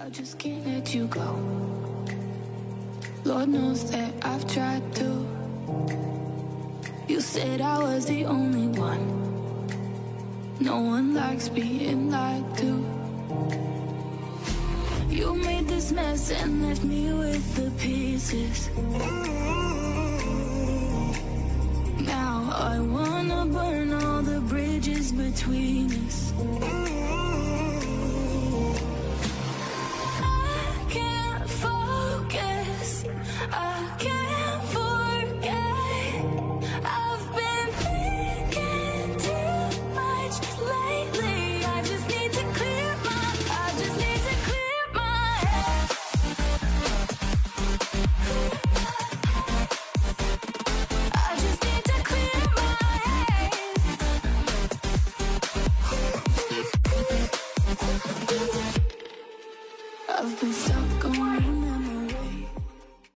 I just can't let you go. Lord knows that I've tried to. You said I was the only one. No one likes being lied to. You made this mess and left me with the pieces. Now I wanna burn all the bridges between us. I can't forget. I've been thinking too much lately. I just need to clear my head. I just need to clear my head. I've been stuck